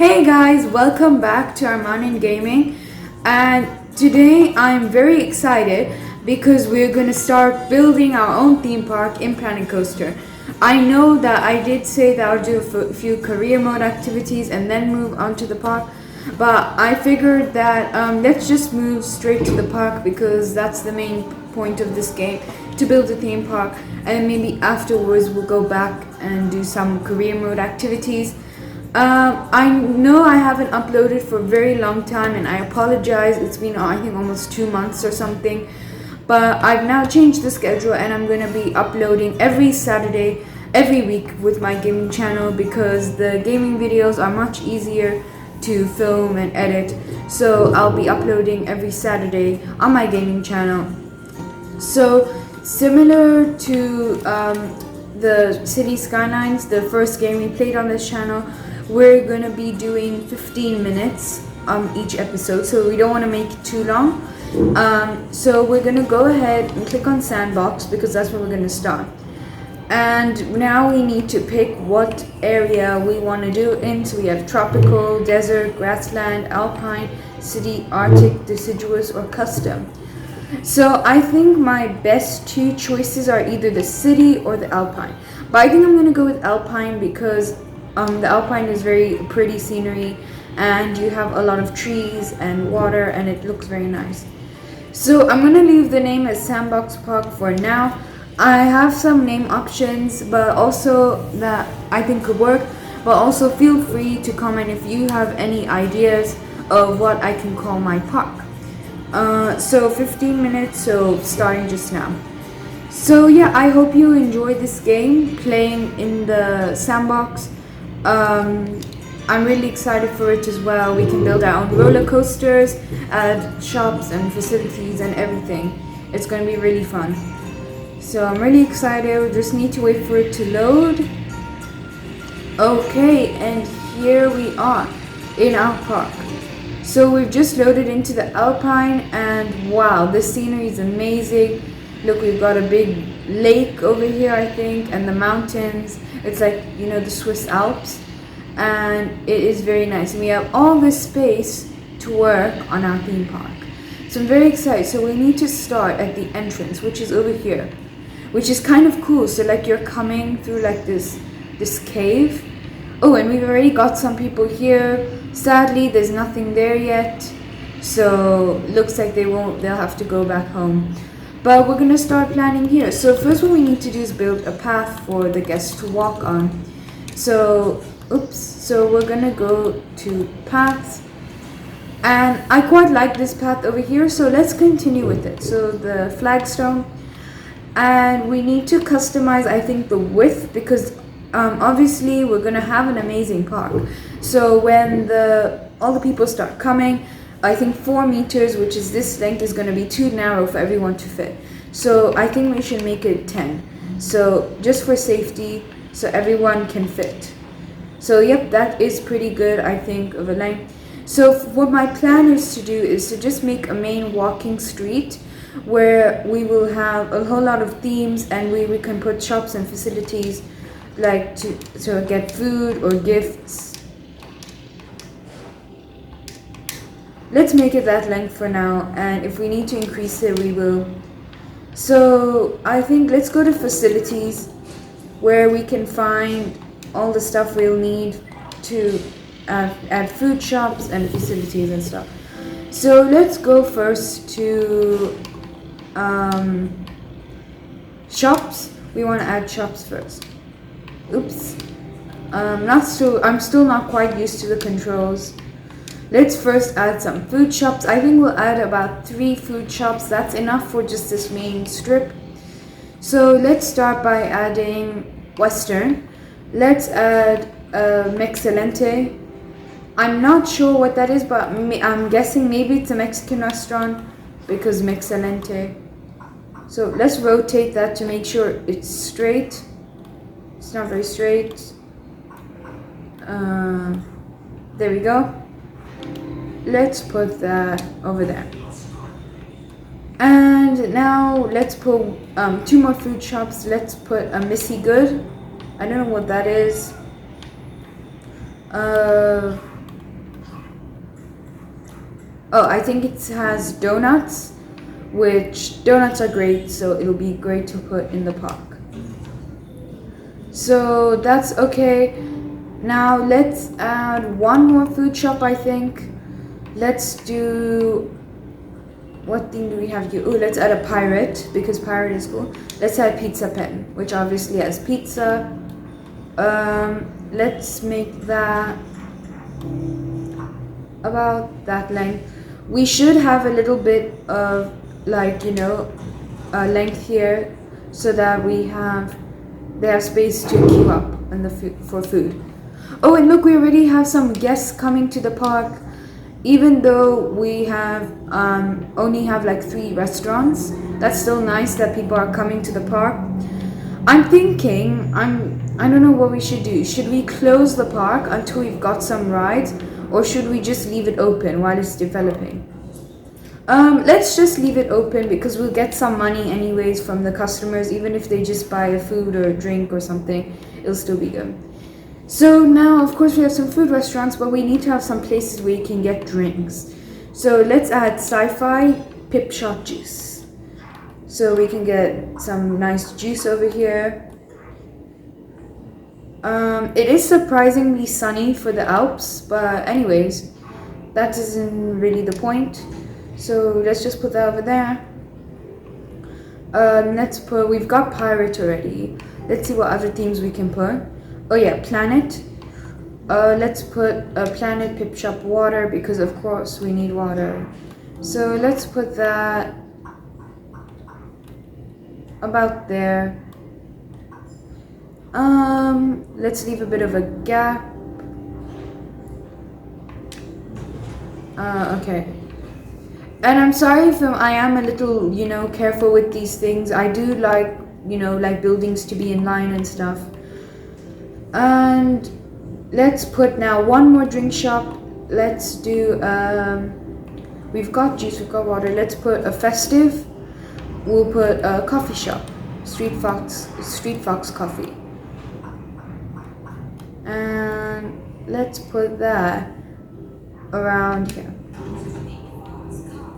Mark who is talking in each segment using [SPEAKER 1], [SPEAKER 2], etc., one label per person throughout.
[SPEAKER 1] Hey guys, welcome back to Armaan in Gaming. And today I'm very excited because we're gonna start building our own theme park in Planet Coaster. I know that I did say that I'll do a few career mode activities and then move on to the park, but I figured that let's just move straight to the park because that's the main point of this game, to build a theme park, and maybe afterwards we'll go back and do some career mode activities. I know I haven't uploaded for a very long time and I apologize. It's been, I think, almost 2 months or something. But I've now changed the schedule and I'm going to be uploading every Saturday, every week with my gaming channel because the gaming videos are much easier to film and edit. So I'll be uploading every Saturday on my gaming channel. So similar to the City Skylines, the first game we played on this channel, we're gonna be doing 15 minutes each episode, so we don't want to make it too long. So we're gonna go ahead and click on sandbox because that's where we're gonna start. And now we need to pick what area we want to do in. So we have tropical, desert, grassland, alpine, city, arctic, deciduous, or custom. So I think my best two choices are either the city or the alpine. But I think I'm gonna go with alpine because the alpine is very pretty scenery and you have a lot of trees and water and it looks very nice. So I'm gonna leave the name as Sandbox Park for now. I have some name options but also that I think could work, but also feel free to comment if you have any ideas of what I can call my park. So 15 minutes, so starting just now. So yeah, I hope you enjoy this game, playing in the sandbox. I'm really excited for it as well. We can build our own roller coasters, add shops and facilities and everything. It's going to be really fun. So I'm really excited. We just need to wait for it to load. Okay, and here we are in our park. So we've just loaded into the alpine and wow, the scenery is amazing. Look, we've got a big lake over here, I think, and the mountains. It's like, you know, the Swiss Alps, and it is very nice. And we have all this space to work on our theme park. So I'm very excited. So we need to start at the entrance, which is over here, which is kind of cool. So like you're coming through like this cave. Oh, and we've already got some people here. Sadly, there's nothing there yet. So looks like they'll have to go back home. But we're gonna start planning here. So first what we need to do is build a path for the guests to walk on. So we're gonna go to paths. And I quite like this path over here, so let's continue with it. So the flagstone. And we need to customize, I think, the width because obviously we're gonna have an amazing park. So when all the people start coming, I think 4 meters, which is this length, is going to be too narrow for everyone to fit. So I think we should make it 10. So just for safety, so everyone can fit. So yep, that is pretty good, I think, of a length. So what my plan is to do is to just make a main walking street where we will have a whole lot of themes and we can put shops and facilities like to get food or gifts. Let's make it that length for now, and if we need to increase it, we will. So I think let's go to facilities where we can find all the stuff we'll need to add food shops and facilities and stuff. So let's go first to shops. We want to add shops first. Oops. I'm still not quite used to the controls. Let's first add some food shops. I think we'll add about 3 food shops. That's enough for just this main strip. So let's start by adding Western. Let's add Mexcelente. I'm not sure what that is, but I'm guessing maybe it's a Mexican restaurant because Mexcelente. So let's rotate that to make sure it's straight. It's not very straight. There we go. Let's put that over there. And now let's put 2 more food shops. Let's put a Missy Good. I don't know what that is. Oh, I think it has donuts, which donuts are great, so it'll be great to put in the park. So that's okay. Now let's add one more food shop, I think. Let's do, what theme do we have here? Oh, let's add a pirate because pirate is cool. Let's add pizza pen, which obviously has pizza. Let's make that about that length. We should have a little bit of like length here so that they have space to queue up in the for food. Oh, and look, we already have some guests coming to the park. Even though we have only have like 3 restaurants, that's still nice that people are coming to the park. I'm thinking, I don't know what we should do. Should we close the park until we've got some rides, or should we just leave it open while it's developing? Let's just leave it open because we'll get some money anyways from the customers. Even if they just buy a food or a drink or something, it'll still be good. So now, of course, we have some food restaurants, but we need to have some places where you can get drinks. So let's add sci-fi pip shot juice. So we can get some nice juice over here. It is surprisingly sunny for the Alps, but anyways, that isn't really the point. So let's just put that over there. We've got pirate already. Let's see what other themes we can put. Oh yeah, planet. Let's put a planet pip shop water because of course we need water. So let's put that about there. Let's leave a bit of a gap. Okay. And I'm sorry if I am a little, careful with these things. I do like, like buildings to be in line and stuff. And let's put now one more drink shop. Let's do, we've got juice, we've got water. Let's put a festive. We'll put a coffee shop, Street Fox Coffee. And let's put that around here.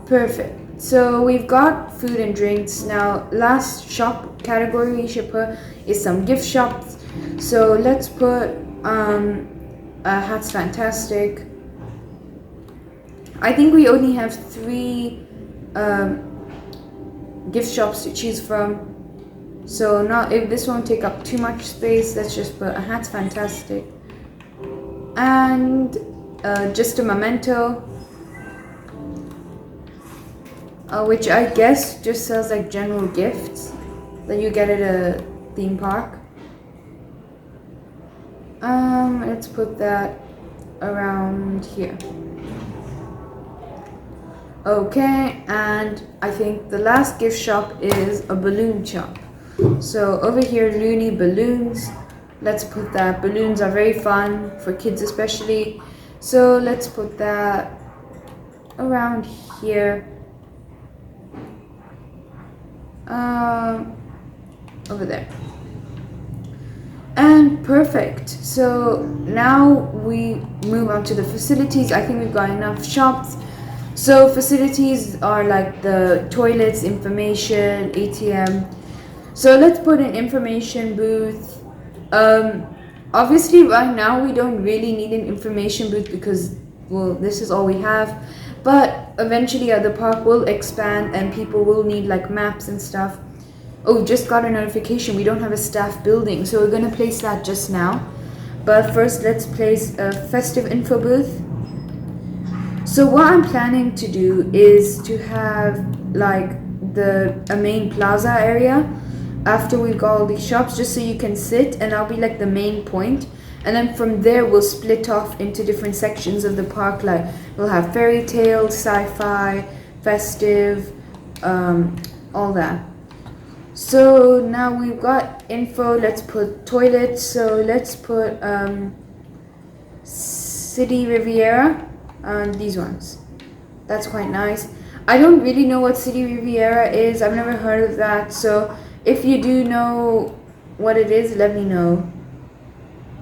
[SPEAKER 1] Perfect. So we've got food and drinks. Now, last shop category we should put is some gift shops. So let's put Hat's Fantastic. I think we only have 3 gift shops to choose from. So not if this won't take up too much space, let's just put a Hat's Fantastic. And just a memento. Which I guess just sells like general gifts that you get at a theme park. Let's put that around here. Okay, and I think the last gift shop is a balloon shop. So over here, Looney Balloons. Let's put that. Balloons are very fun for kids especially. So let's put that around here. Over there. And perfect. So now we move on to the facilities. I think we've got enough shops. So facilities are like the toilets, information, ATM. So let's put an information booth. Obviously right now we don't really need an information booth because, well, this is all we have. But eventually the park will expand and people will need like maps and stuff. Oh, just got a notification. We don't have a staff building, so we're going to place that just now. But first, let's place a festive info booth. So what I'm planning to do is to have like a main plaza area after we've got all these shops, just so you can sit, and I'll be like the main point. And then from there, we'll split off into different sections of the park. Like we'll have fairy tale, sci-fi, festive, all that. So now we've got info. Let's put toilets. So let's put City Riviera and these ones. That's quite nice. I don't really know what City Riviera is. I've never heard of that. So if you do know what it is, let me know.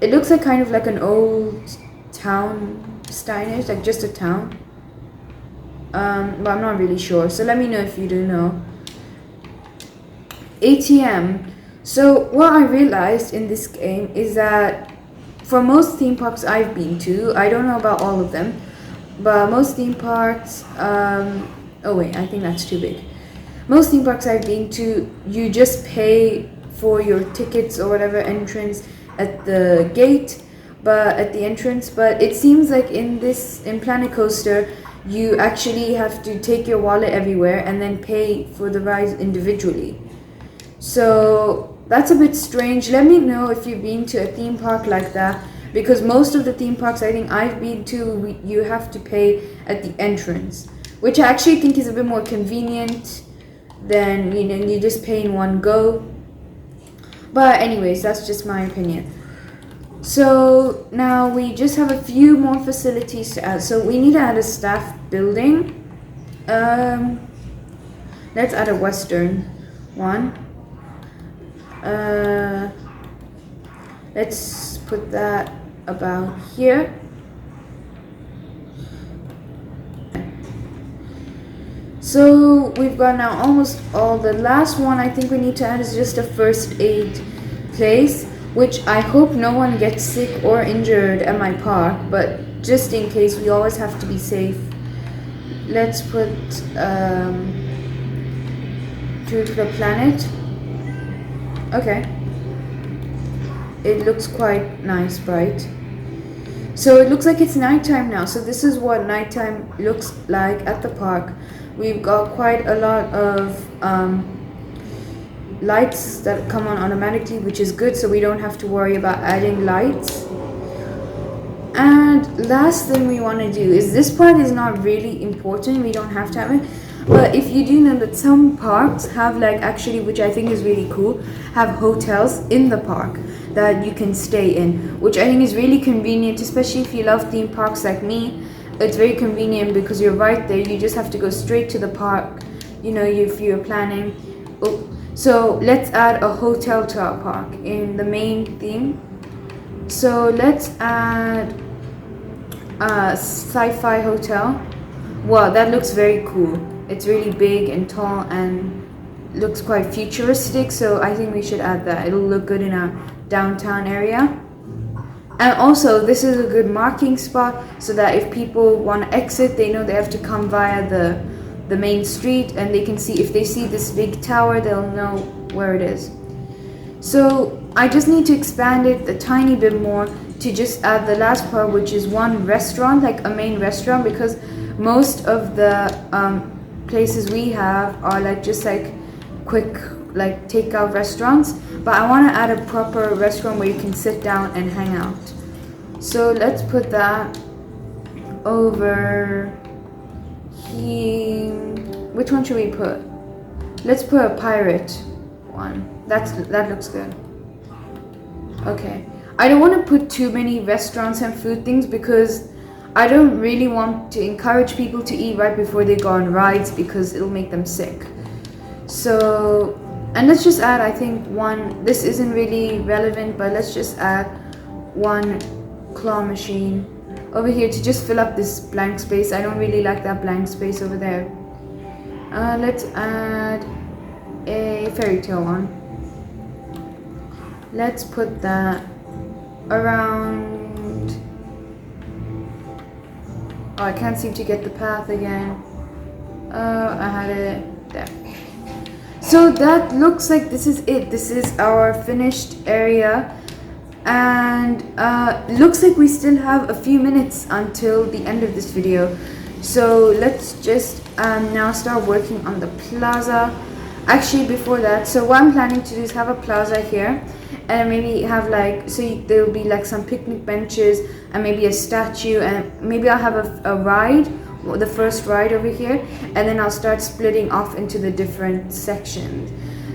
[SPEAKER 1] It looks like kind of like an old town, Steinish, like just a town. but I'm not really sure. So let me know if you do know. ATM. So what I realized in this game is that for most theme parks I've been to, I don't know about all of them, but most theme parks, oh wait, I think that's too big. Most theme parks I've been to, you just pay for your tickets or whatever entrance at the gate, but at the entrance. But it seems like in Planet Coaster, you actually have to take your wallet everywhere and then pay for the rides individually. So that's a bit strange. Let me know if you've been to a theme park like that, because most of the theme parks I think I've been to, you have to pay at the entrance, which I actually think is a bit more convenient than, you just pay in one go. But anyways, that's just my opinion. So now we just have a few more facilities to add. So we need to add a staff building. Let's add a western one. Let's put that about here. So we've got now almost all. The last one I think we need to add is just a first aid place, which I hope no one gets sick or injured at my park, but just in case, we always have to be safe. Let's put to the planet. Okay, it looks quite nice, bright. So it looks like it's nighttime now. So this is what nighttime looks like at the park. We've got quite a lot of lights that come on automatically, which is good, so we don't have to worry about adding lights. And last thing we want to do is, this part is not really important, we don't have to have it, but if you do know that some parks have, like, actually, which I think is really cool, have hotels in the park that you can stay in, which I think is really convenient, especially if you love theme parks like me. It's very convenient because you're right there. You just have to go straight to the park, if you're planning. Oh, so let's add a hotel to our park in the main theme. So let's add a sci-fi hotel. Wow, that looks very cool. It's really big and tall and looks quite futuristic, so I think we should add that. It'll look good in our downtown area. And also, this is a good marking spot so that if people want to exit, they know they have to come via the main street, and they can see, if they see this big tower, they'll know where it is. So I just need to expand it a tiny bit more to just add the last part, which is one restaurant, like a main restaurant, because most of the places we have are just quick takeout restaurants, but I want to add a proper restaurant where you can sit down and hang out. So let's put that over here. Which one should we put? Let's put a pirate one. That looks good. Okay, I don't want to put too many restaurants and food things because I don't really want to encourage people to eat right before they go on rides, because it'll make them sick. So, and let's just add, I think, one. This isn't really relevant, but let's just add one claw machine over here to just fill up this blank space. I don't really like that blank space over there. Let's add a fairy tale one. Let's put that around. Oh, I can't seem to get the path again. I had it there. So that looks like this is it. This is our finished area, and looks like we still have a few minutes until the end of this video. So let's just now start working on the plaza. Actually, before that, so what I'm planning to do is have a plaza here, and maybe have there'll be some picnic benches and maybe a statue, and maybe I'll have a ride, the first ride over here, and then I'll start splitting off into the different sections.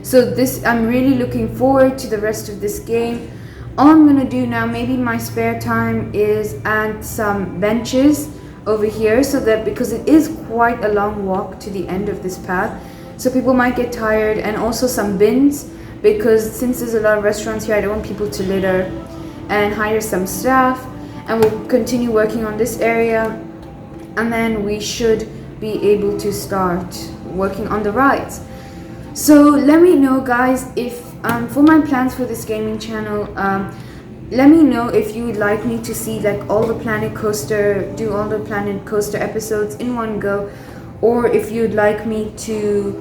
[SPEAKER 1] So I'm really looking forward to the rest of this game. All I'm gonna do now, maybe my spare time, is add some benches over here, so that, because it is quite a long walk to the end of this path, so people might get tired, and also some bins, because since there's a lot of restaurants here, I don't want people to litter, and hire some staff, and we'll continue working on this area, and then we should be able to start working on the rides. So let me know, guys, if for my plans for this gaming channel. Let me know if you would like me to see like do all the Planet Coaster episodes in one go, or if you'd like me to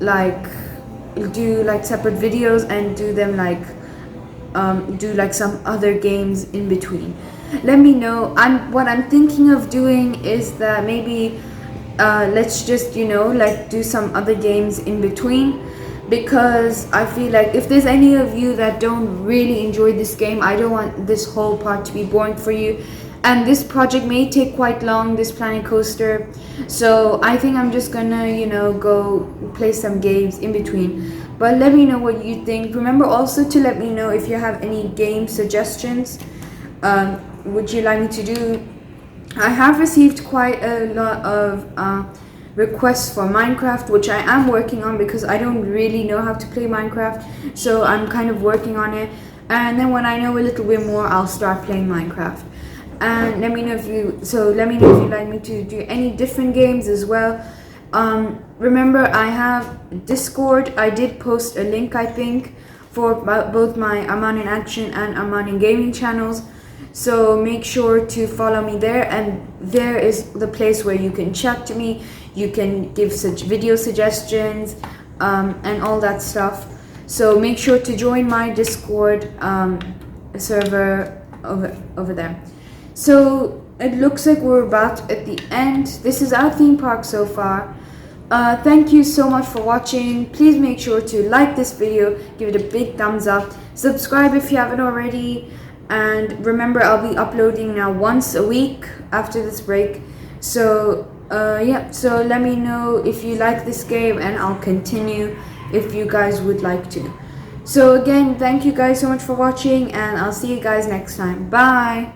[SPEAKER 1] like do like separate videos and do them like do like some other games in between. Let me know. What I'm thinking of doing is that maybe let's just like do some other games in between, because I feel like if there's any of you that don't really enjoy this game, I don't want this whole part to be boring for you. And this project may take quite long, this Planet Coaster. So I think I'm just gonna, go play some games in between. But let me know what you think. Remember also to let me know if you have any game suggestions. Would you like me to do? I have received quite a lot of requests for Minecraft, which I am working on because I don't really know how to play Minecraft, so I'm kind of working on it. And then when I know a little bit more, I'll start playing Minecraft. And let me know if you'd like me to do any different games as well. Remember, I have Discord. I did post a link, I think, for both my Armaan in Action and Armaan in Gaming channels. So make sure to follow me there, and there is the place where you can chat to me, you can give such video suggestions, and all that stuff. So make sure to join my Discord server over there. So it looks like we're about at the end. This is our theme park so far. Thank you so much for watching. Please make sure to like this video, give it a big thumbs up, subscribe if you haven't already. And remember, I'll be uploading now once a week after this break. So so let me know if you like this game, and I'll continue if you guys would like to. So again, thank you guys so much for watching, and I'll see you guys next time. Bye.